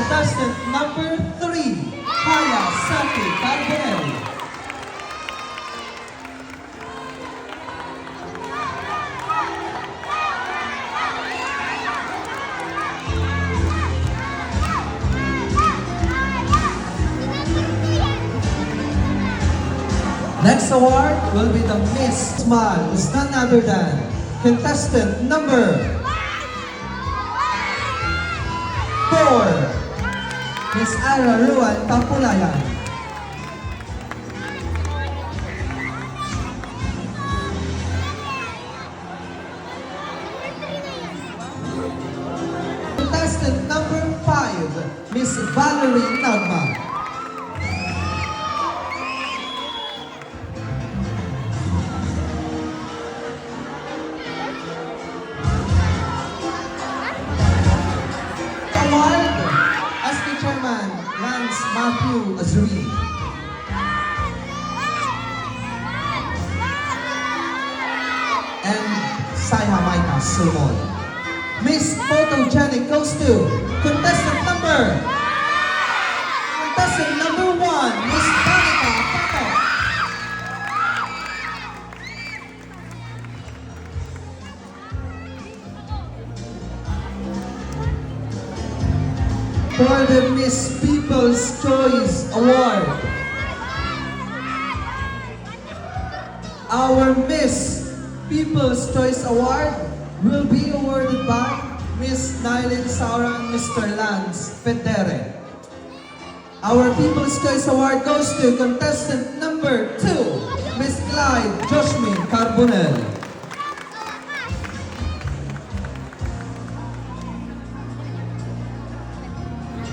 contestant number 3, Haya Saki Carbonelli. Next award will be the Miss Smile, who's none other than contestant number 4, Miss Ara Ruan Papulayan. Contestant number 5, Miss Valerie Nagma. Award as the chairman, Lance Matthew Azuri. And Saya Maika Sulmon. Miss Photogenic goes to contestant number 1, Miss Danica Pato. For the Miss People's Choice Award, our Miss People's Choice Award will be awarded by Miss Nylin Saura and Mr. Lance Federe. Our People's Choice Award goes to contestant number 2, Miss Clyde Joshmin Carbonell.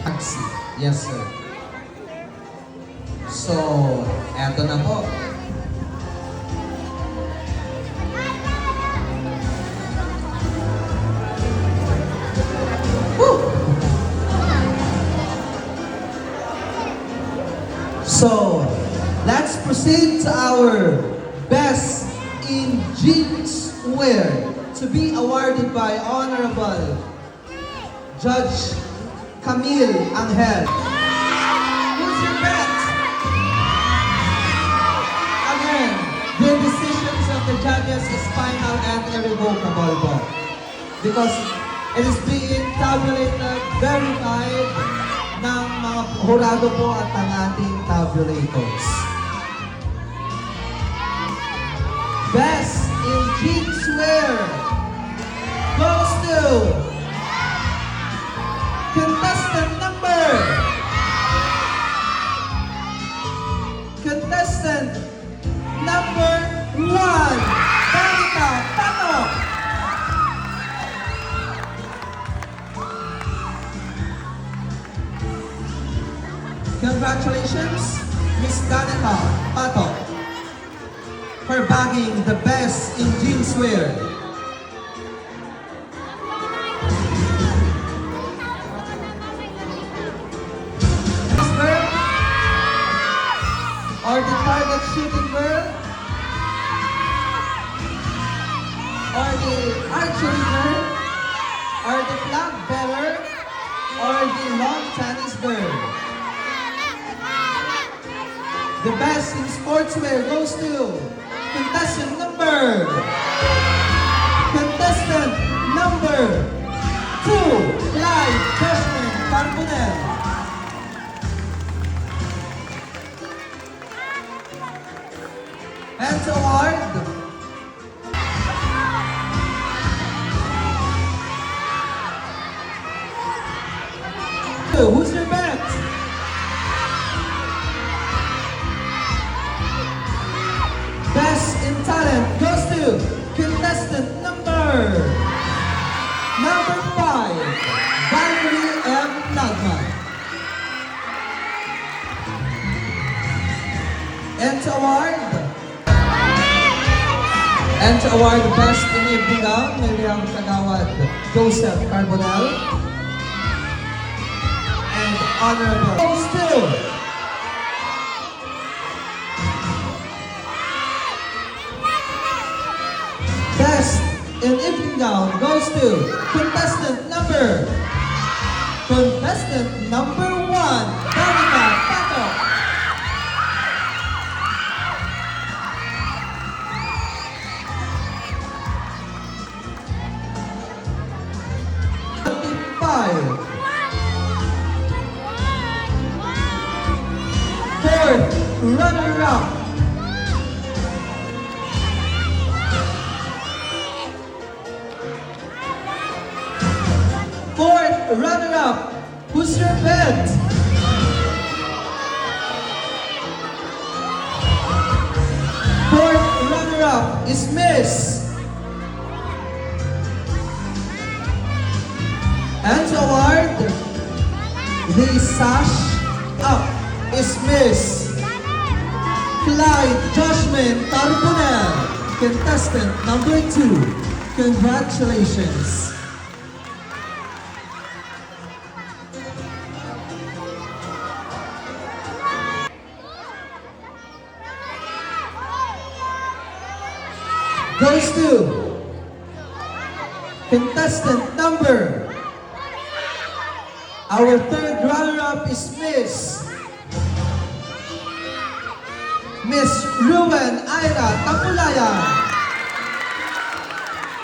Taxi. Yes, sir. So, eto na po. Woo! So, let's proceed to our Best in Jeanswear to be awarded by Honorable Judge Camille Angel. Who's your bet? Again, the decisions of the judges is final and irrevocable po. Because it is being tabulated, verified ng mga hurado po at ang ating tabulators. Best in Jeanswear goes to contestant number 1, Danica Pato. Congratulations, Miss Danica Pato, for bagging the Best in Jeanswear. Or the target shooting girl, or the archery girl, or the flag bearer, or the lawn tennis girl. The best in sportswear goes to contestant number 2, Clyde Joshmin Carbonell. And to award who's your bet? Best in talent goes to contestant number 5, Valerie M. Nagma. And to award the best in evening gown, may we have Kagawad Joseph Carbonell. And Honorable goes to best in evening gown goes to contestant number Contestant number 1, Danica Pato. 25. Fourth runner-up, who's your bet? Fourth runner-up is Miss. And to award the sash up is Miss Clyde Joshman Tarbonel, contestant number 2. Congratulations. Goes to contestant number. Our third runner-up is Miss Ruben Ira Tapulayan.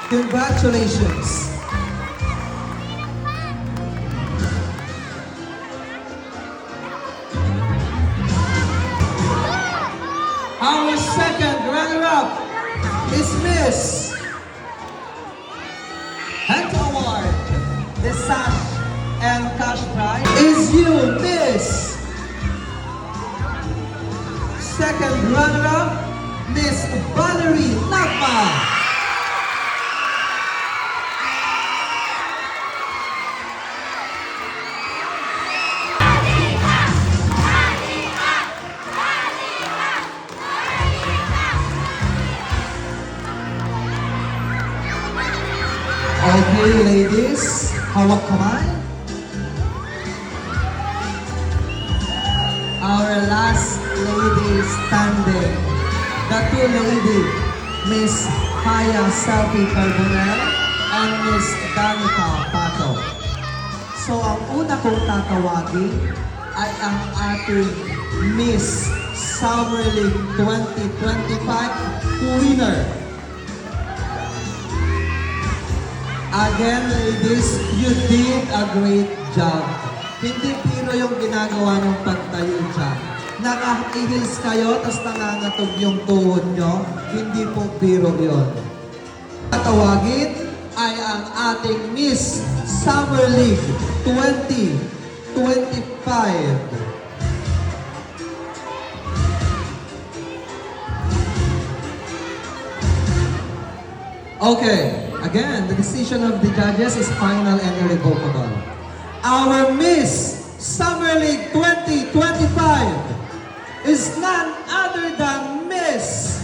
Congratulations. Our second runner-up is Miss. And to award the sash and cash prize is you, Miss. Second runner-up, Miss Valerie Nagma. Okay, ladies, hawak kamay. Our last lady standing, the two lady, Miss Haya Selfie Carbonell and Miss Danica Pato. So ang una kong tatawagin ay ang ating Miss Summer League 2025 winner. Again, ladies, you did a great job. Hindi piro yung ginagawa ng pagtayo dyan. Naka-heels kayo, tapos nangangatog yung tuhod nyo. Hindi po piro yun. Tatawagin ay ang ating Miss Summer League 2025. Okay, again, the decision of the judges is final and irrevocable. Our Miss Summer League 2025 is none other than Miss.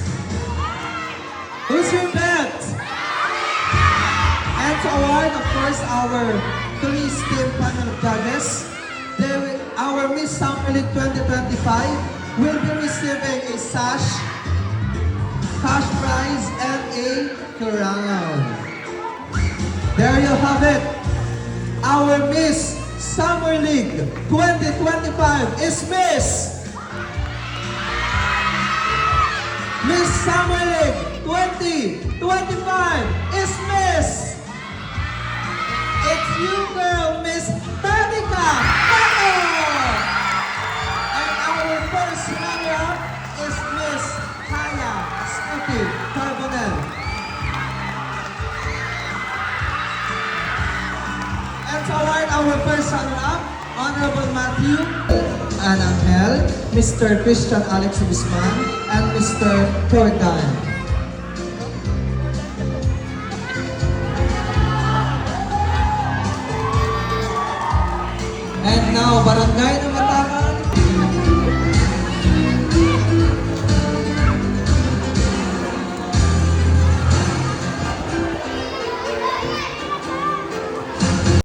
Who's your bet? And to award, of course, our three esteemed panel of judges, our Miss Summer League 2025 will be receiving a sash, cash prize, and a crown. There you have it. Our Miss Summer League 2025 is Miss Summer League 2025 is Miss. It's you, girl, Miss Danica Pato. And our first runner-up is Miss Haya Selfie Carbonell. And to award our first runner-up, Honorable Matthew and Angel, Mr. Christian Alex Guzman, and Mr. Torgan. And now, Barangay ng Batangas.